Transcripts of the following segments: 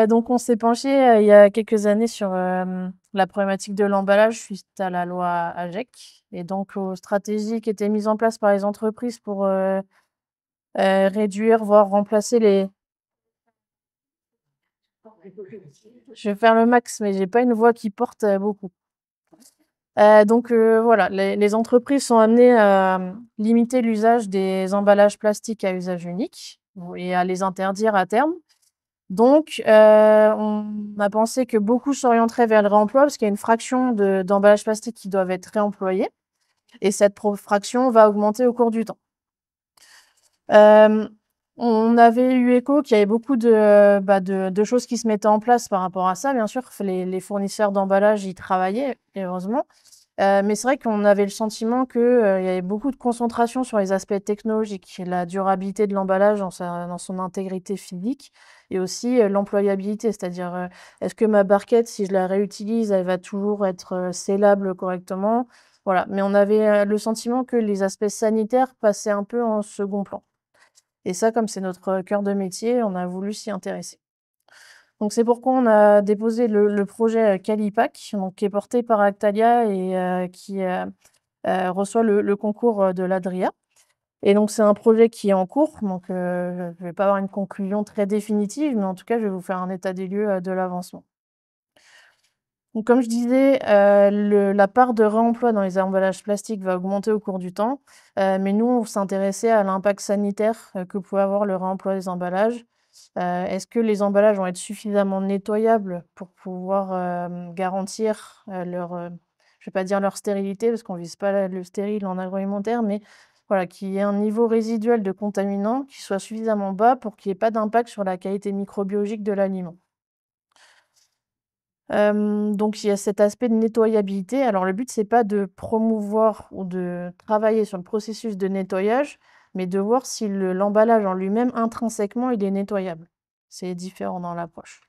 Donc on s'est penché, il y a quelques années sur, la problématique de l'emballage suite à la loi AGEC et donc aux stratégies qui étaient mises en place par les entreprises pour, réduire, voire remplacer les je vais faire le max, mais j'ai pas une voix qui porte, beaucoup. Donc voilà, les entreprises sont amenées à, limiter l'usage des emballages plastiques à usage unique et à les interdire à terme. Donc on a pensé que beaucoup s'orienteraient vers le réemploi parce qu'il y a une fraction d'emballages plastiques qui doivent être réemployés et cette fraction va augmenter au cours du temps. Hem, on avait eu écho qu'il y avait beaucoup de choses qui se mettaient en place par rapport à ça. Bien sûr, les fournisseurs d'emballage y travaillaient et heureusement. Mais c'est vrai qu'on avait le sentiment que, il y avait beaucoup de concentration sur les aspects technologiques, la durabilité de l'emballage dans son intégrité physique et aussi, l'employabilité. C'est-à-dire, est-ce que ma barquette, si je la réutilise, elle va toujours être, sellable correctement? Voilà, mais on avait, le sentiment que les aspects sanitaires passaient un peu en second plan et ça, comme c'est notre cœur de métier, on a voulu s'y intéresser. Donc c'est pourquoi on a déposé le projet, Qualipack, donc qui est porté par Actalia et qui, reçoit le concours, de l'ADRIA et donc c'est un projet qui est en cours, donc je vais pas avoir une conclusion très définitive, mais en tout cas, je vais vous faire un état des lieux, de l'avancement. Donc comme je disais, la part de réemploi dans les emballages plastiques va augmenter au cours du temps, mais nous, on s'intéressait à l'impact sanitaire, que pouvait avoir le réemploi des emballages. Est-ce que les emballages vont être suffisamment nettoyables pour pouvoir, garantir, je vais pas dire leur stérilité parce qu'on vise pas le stérile en agroalimentaire, mais voilà, qu'il y ait un niveau résiduel de contaminants qui soit suffisamment bas pour qu'il y ait pas d'impact sur la qualité microbiologique de l'aliment. Donc il y a cet aspect de nettoyabilité. Alors le but, c'est pas de promouvoir ou de travailler sur le processus de nettoyage, mais de voir si l'emballage en lui-même, intrinsèquement, il est nettoyable. C'est différent dans l'approche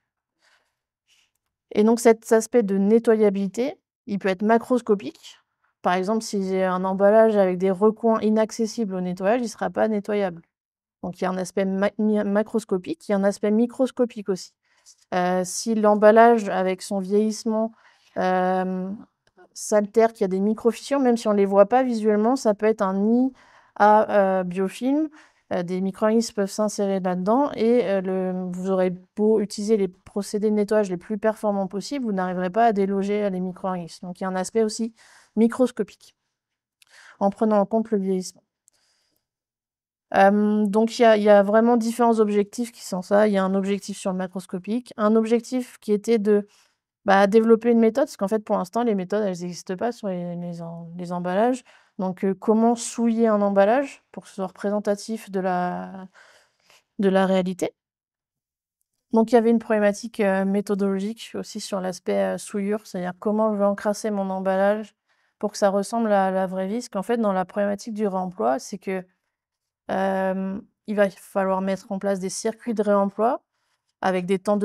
et donc cet aspect de nettoyabilité, il peut être macroscopique. Par exemple, si j'ai un emballage avec des recoins inaccessibles au nettoyage, il ne sera pas nettoyable. Donc il y a un aspect macroscopique, il y a un aspect microscopique aussi. Si l'emballage avec son vieillissement, hem, s'altère, qu'il y a des micro-fissures, même si on ne les voit pas visuellement, ça peut être un nid à, biofilm. Des micro-organismes peuvent s'insérer là-dedans et vous aurez beau utiliser les procédés de nettoyage les plus performants possibles, vous n'arriverez pas à déloger, les micro-organismes. Donc il y a un aspect aussi microscopique, en prenant en compte le vieillissement. Donc il y a vraiment différents objectifs qui sont ça. Il y a un objectif sur le macroscopique, un objectif qui était de développer une méthode, parce qu'en fait, pour l'instant, les méthodes, elles n'existent pas sur les emballages. Donc, comment souiller un emballage pour que ce soit représentatif de la réalité. Donc, il y avait une problématique, méthodologique aussi sur l'aspect, souillure, c'est-à-dire comment je vais encrasser mon emballage pour que ça ressemble à la vraie vie. Parce qu'en fait, dans la problématique du réemploi, c'est que, il va falloir mettre en place des circuits de réemploi avec des points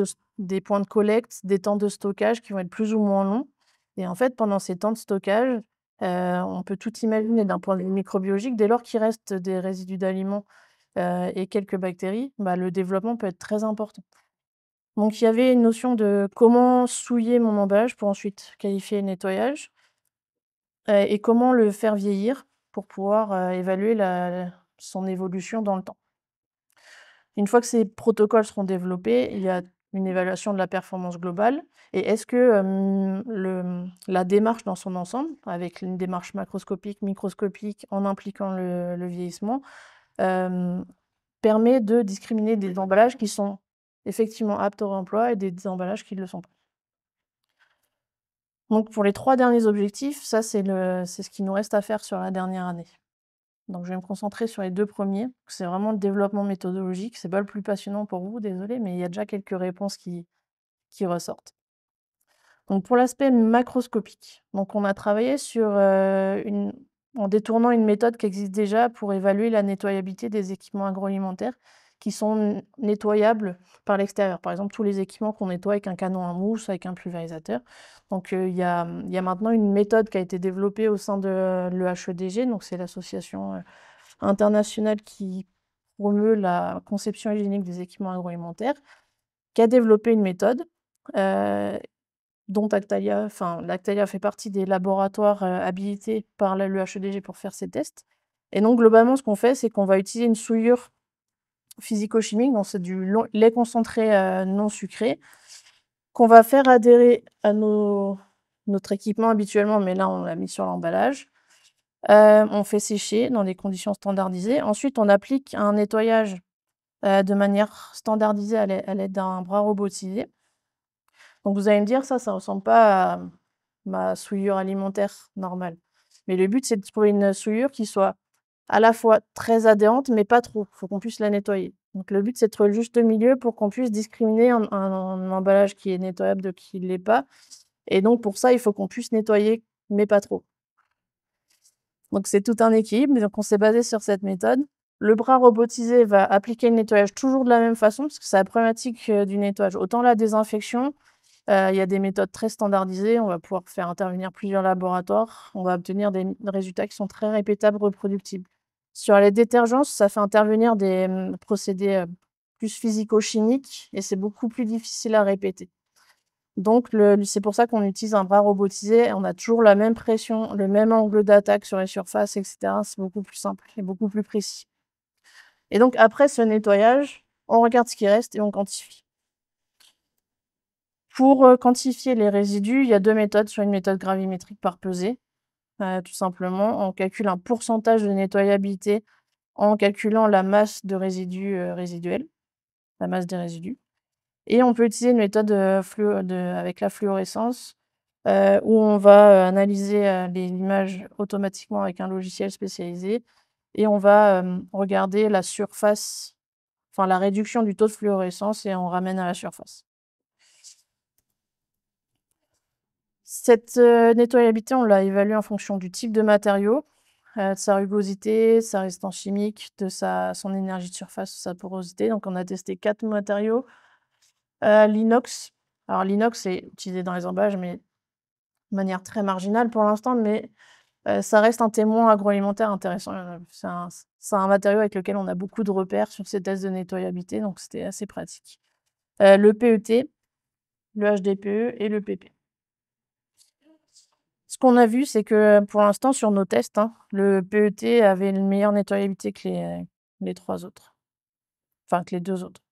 de collecte, des temps de stockage qui vont être plus ou moins longs et en fait, pendant ces temps de stockage, on peut tout imaginer d'un point de vue microbiologique. Dès lors qu'il reste des résidus d'aliments, et quelques bactéries, le développement peut être très important. Donc il y avait une notion de comment souiller mon emballage pour ensuite qualifier le nettoyage, et comment le faire vieillir pour pouvoir, évaluer son évolution dans le temps. Une fois que ces protocoles seront développés, il y a une évaluation de la performance globale et est-ce que, la démarche dans son ensemble, avec une démarche macroscopique, microscopique, en impliquant le vieillissement, hem, permet de discriminer des emballages qui sont effectivement aptes au réemploi et des emballages qui ne le sont pas. Donc pour les 3 derniers objectifs, ça c'est ce qu'il nous reste à faire sur la dernière année. Donc je vais me concentrer sur les 2 premiers. C'est vraiment le développement méthodologique. C'est pas le plus passionnant pour vous, désolée, mais il y a déjà quelques réponses qui ressortent. Donc pour l'aspect macroscopique, donc on a travaillé sur, en détournant une méthode qui existe déjà pour évaluer la nettoyabilité des équipements agroalimentaires qui sont nettoyables par l'extérieur. Par exemple, tous les équipements qu'on nettoie avec un canon à mousse, avec un pulvérisateur. Donc, il y a maintenant une méthode qui a été développée au sein de l'EHEDG, donc c'est l'association, internationale qui promeut la conception hygiénique des équipements agroalimentaires, qui a développé une méthode, dont Lactalia fait partie des laboratoires, habilités par le HEDG pour faire ces tests. Et donc globalement, ce qu'on fait, c'est qu'on va utiliser une souillure physico-chimique, donc c'est du lait concentré, non sucré, qu'on va faire adhérer à notre équipement habituellement, mais là, on l'a mis sur l'emballage. On fait sécher dans des conditions standardisées. Ensuite, on applique un nettoyage, de manière standardisée à l'aide d'un bras robotisé. Donc vous allez me dire: Ça ressemble pas à ma souillure alimentaire normale». Mais le but, c'est de trouver une souillure qui soit à la fois très adhérente, mais pas trop. Il faut qu'on puisse la nettoyer. Donc le but, c'est de trouver le juste milieu pour qu'on puisse discriminer un emballage qui est nettoyable de qui ne l'est pas. Et donc pour ça, il faut qu'on puisse nettoyer, mais pas trop. Donc c'est tout un équilibre, mais donc on s'est basé sur cette méthode. Le bras robotisé va appliquer le nettoyage toujours de la même façon, parce que c'est la problématique, du nettoyage. Autant la désinfection, il y a des méthodes très standardisées, on va pouvoir faire intervenir plusieurs laboratoires, on va obtenir des résultats qui sont très répétables, reproductibles. Sur les détergents, ça fait intervenir des, procédés, plus physico-chimiques et c'est beaucoup plus difficile à répéter. Donc c'est pour ça qu'on utilise un bras robotisé, on a toujours la même pression, le même angle d'attaque sur les surfaces et cetera. C'est beaucoup plus simple et beaucoup plus précis. Et donc après ce nettoyage, on regarde ce qui reste et on quantifie. Pour, quantifier les résidus, il y a 2 méthodes, soit une méthode gravimétrique par pesée, tout simplement. On calcule un pourcentage de nettoyabilité en calculant la masse de résidus, résiduels, la masse des résidus. Et on peut utiliser une méthode, avec la fluorescence, où on va, analyser, les images automatiquement avec un logiciel spécialisé et on va, regarder la surface, enfin la réduction du taux de fluorescence et on ramène à la surface. Cette, nettoyabilité, on l'a évaluée en fonction du type de matériau, de sa rugosité, sa résistance chimique, de son énergie de surface, sa porosité. Donc on a testé 4 matériaux. L'inox, alors l'inox est utilisé dans les emballages, mais de manière très marginale pour l'instant, mais ça reste un témoin agroalimentaire intéressant. C'est un matériau avec lequel on a beaucoup de repères sur ces tests de nettoyabilité, donc c'était assez pratique. Le PET, le HDPE et le PP. Ce qu'on a vu, c'est que pour l'instant sur nos tests, hein, le PET avait une meilleure nettoyabilité que les 3 autres, enfin que les 2 autres.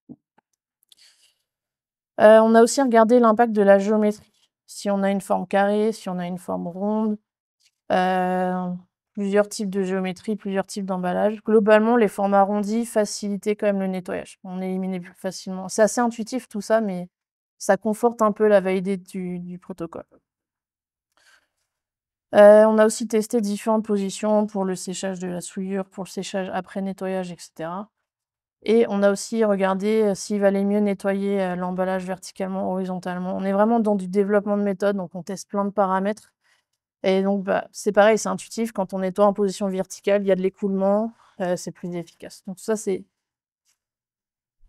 On a aussi regardé l'impact de la géométrie. Si on a une forme carrée, si on a une forme ronde, plusieurs types de géométrie, plusieurs types d'emballage. Globalement, les formes arrondies facilitaient quand même le nettoyage. On éliminait plus facilement. C'est assez intuitif tout ça, mais ça conforte un peu la validité du protocole. On a aussi testé différentes positions pour le séchage de la souillure, pour le séchage après nettoyage et cetera. Et on a aussi regardé, s'il valait mieux nettoyer, l'emballage verticalement, horizontalement. On est vraiment dans du développement de méthode, donc on teste plein de paramètres. Et donc, c'est pareil, c'est intuitif. Quand on nettoie en position verticale, il y a de l'écoulement, c'est plus efficace. Donc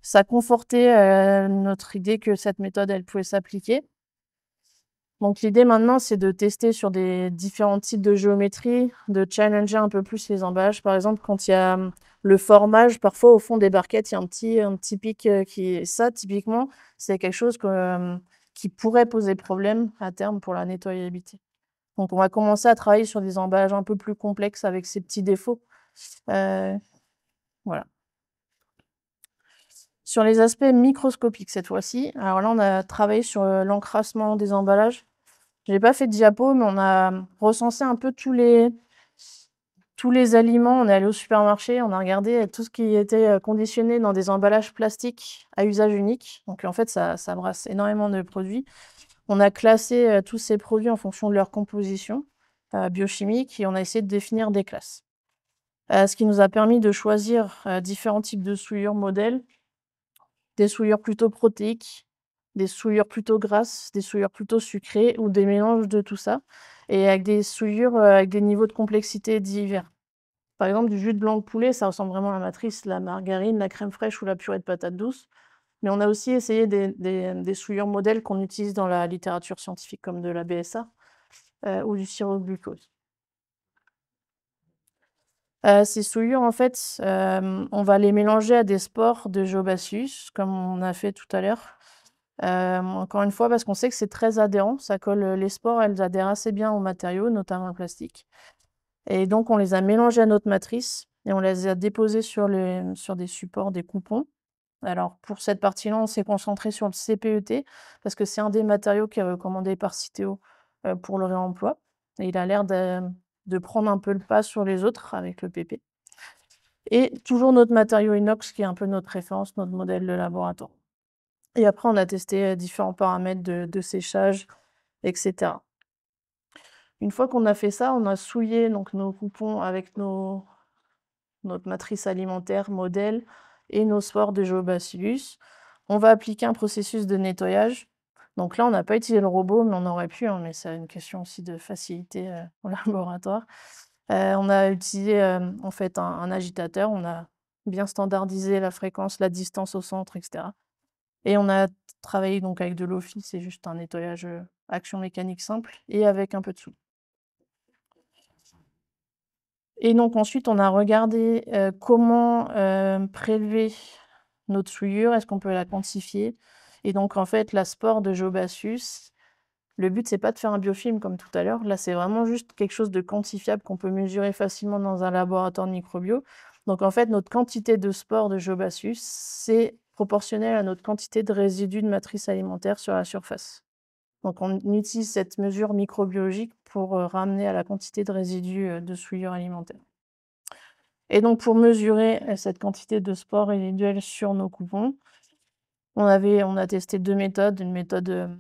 ça confortait, notre idée que cette méthode, elle pouvait s'appliquer. Donc l'idée maintenant, c'est de tester sur des différents types de géométrie, de challenger un peu plus les emballages. Par exemple, quand il y a, le formage, parfois au fond des barquettes, il y a un petit pic, ça typiquement, c'est quelque chose qui pourrait poser problème à terme pour la nettoyabilité. Donc on va commencer à travailler sur des emballages un peu plus complexes avec ces petits défauts. Voilà. Sur les aspects microscopiques cette fois-ci, alors là, on a travaillé sur, l'encrassement des emballages. J'ai pas fait de diapo, mais on a recensé un peu tous les aliments. On est allé au supermarché, on a regardé tout ce qui était, conditionné dans des emballages plastiques à usage unique. Donc en fait, ça brasse énormément de produits. On a classé, tous ces produits en fonction de leur composition, biochimique et on a essayé de définir des classes. Ce qui nous a permis de choisir, différents types de souillures modèles, des souillures plutôt protéiques, des souillures plutôt grasses, des souillures plutôt sucrées ou des mélanges de tout ça et avec des souillures, avec des niveaux de complexité divers. Par exemple, du jus de blanc de poulet, ça ressemble vraiment à la matrice, la margarine, la crème fraîche ou la purée de patates douces. Mais on a aussi essayé des souillures modèles qu'on utilise dans la littérature scientifique comme de la BSA, ou du sirop de glucose. Ces souillures en fait, on va les mélanger à des spores de Geobacillus comme on a fait tout à l'heure. Encore une fois, parce qu'on sait que c'est très adhérent, ça colle, les spores, elles adhèrent assez bien aux matériaux, notamment le plastique. Et donc on les a mélangées à notre matrice et on les a déposées sur des supports, des coupons. Alors pour cette partie-là, on s'est concentré sur le CPET parce que c'est un des matériaux qui est recommandé par Citeo, pour le réemploi et il a l'air de prendre un peu le pas sur les autres avec le PP. Et toujours notre matériau inox qui est un peu notre référence, notre modèle de laboratoire. Et après on a testé, différents paramètres de séchage et cetera. Une fois qu'on a fait ça, on a souillé donc nos coupons avec notre matrice alimentaire modèle et nos spores de Géobacillus. On va appliquer un processus de nettoyage. Donc là, on n'a pas utilisé le robot, mais on aurait pu, hein, mais c'est une question aussi de facilité, au laboratoire. On a utilisé, en fait un agitateur, on a bien standardisé la fréquence, la distance au centre et cetera. Et on a travaillé donc avec de l'eau-fil, c'est juste un nettoyage, action mécanique simple et avec un peu de soude. Et donc ensuite, on a regardé, comment, prélever notre souillure. Est-ce qu'on peut la quantifier? Et donc en fait, la spore de Géobacillus, le but, c'est pas de faire un biofilm comme tout à l'heure. Là, c'est vraiment juste quelque chose de quantifiable qu'on peut mesurer facilement dans un laboratoire de microbio. Donc en fait, notre quantité de spore de Géobacillus, c'est proportionnel à notre quantité de résidus de matrice alimentaire sur la surface. Donc on utilise cette mesure microbiologique pour, ramener à la quantité de résidus, de souillure alimentaire. Et donc pour mesurer, cette quantité de spores résiduels sur nos coupons, on a testé 2 méthodes. Une méthode,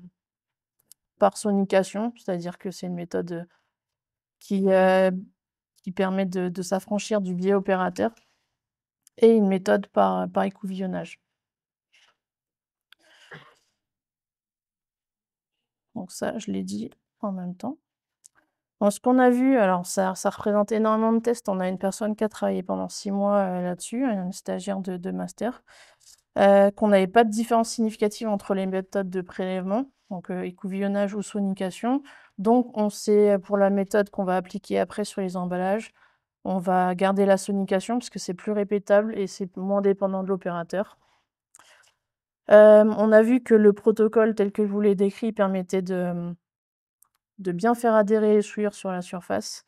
par sonication, c'est-à-dire que c'est une méthode, qui, qui permet de s'affranchir du biais opérateur et une méthode par écouvillonnage. Donc ça, je l'ai dit en même temps. Donc ce qu'on a vu, alors ça représente énormément de tests. On a une personne qui a travaillé pendant 6 mois, là-dessus, une stagiaire de master, qu'on n'avait pas de différence significative entre les méthodes de prélèvement, donc écouvillonnage ou sonication. Donc on sait, pour la méthode qu'on va appliquer après sur les emballages, on va garder la sonication parce que c'est plus répétable et c'est moins dépendant de l'opérateur. On a vu que le protocole tel que je vous l'ai décrit permettait de bien faire adhérer les souillures sur la surface.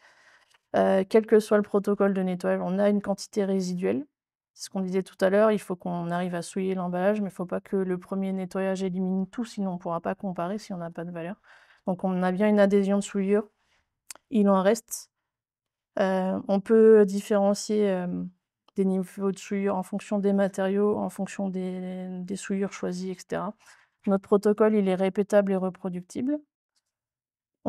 Quel que soit le protocole de nettoyage, on a une quantité résiduelle. C'est ce qu'on disait tout à l'heure, il faut qu'on arrive à souiller l'emballage, mais il ne faut pas que le premier nettoyage élimine tout, sinon on ne pourra pas comparer si on n'a pas de valeur. Donc on a bien une adhésion de souillure, il en reste. On peut différencier, des niveaux de souillure en fonction des matériaux, en fonction des souillures choisies et cetera. Notre protocole, il est répétable et reproductible.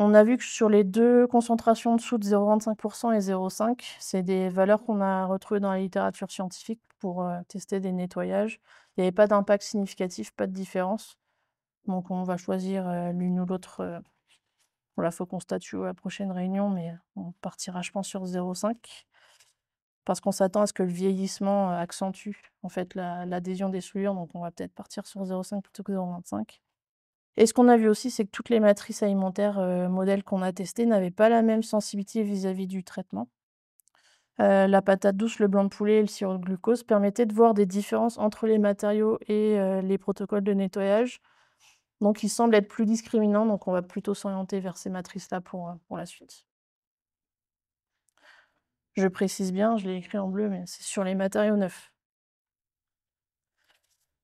On a vu que sur les 2 concentrations de soude, 0,25 et 0,5, c'est des valeurs qu'on a retrouvées dans la littérature scientifique pour, tester des nettoyages. Il n'y avait pas d'impact significatif, pas de différence. Donc on va choisir, l'une ou l'autre, voilà, faut qu'on statue à la prochaine réunion, mais on partira, je pense, sur 0,5 parce qu'on s'attend à ce que le vieillissement, accentue, en fait, l'adhésion des souillures, donc on va peut-être partir sur 0,5 plutôt que 0,25. Et ce qu'on a vu aussi, c'est que toutes les matrices alimentaires, modèles qu'on a testées n'avaient pas la même sensibilité vis-à-vis du traitement. La patate douce, le blanc de poulet et le sirop de glucose permettaient de voir des différences entre les matériaux et les protocoles de nettoyage. Donc ils semblent être plus discriminants, donc on va plutôt s'orienter vers ces matrices-là pour la suite. Je précise bien, je l'ai écrit en bleu, mais c'est sur les matériaux neufs.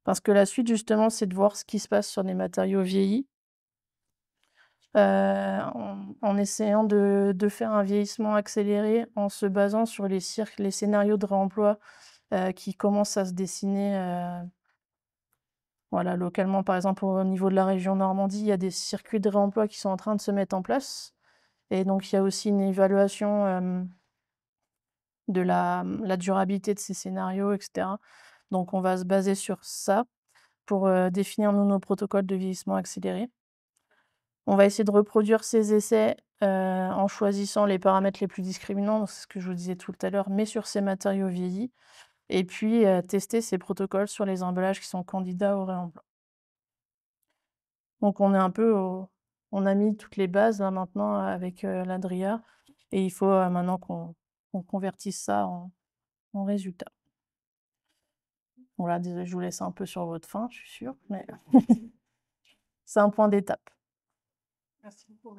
Parce que la suite justement, c'est de voir ce qui se passe sur des matériaux vieillis. En essayant de faire un vieillissement accéléré en se basant sur les scénarios de réemploi, qui commencent à se dessiner, voilà, localement. Par exemple, au niveau de la région Normandie, il y a des circuits de réemploi qui sont en train de se mettre en place et donc il y a aussi une évaluation, de la durabilité de ces scénarios et cetera. Donc on va se baser sur ça pour, définir nos protocoles de vieillissement accéléré. On va essayer de reproduire ces essais, en choisissant les paramètres les plus discriminants, donc c'est ce que je vous disais tout à l'heure, mais sur ces matériaux vieillis et puis, tester ces protocoles sur les emballages qui sont candidats au réemploi. Donc on est un peu au on a mis toutes les bases là maintenant avec, l'Adria et il faut, maintenant qu'on convertisse ça en résultats. Voilà, désolée, je vous laisse un peu sur votre faim, je suis sûre, mais c'est un point d'étape. Merci beaucoup.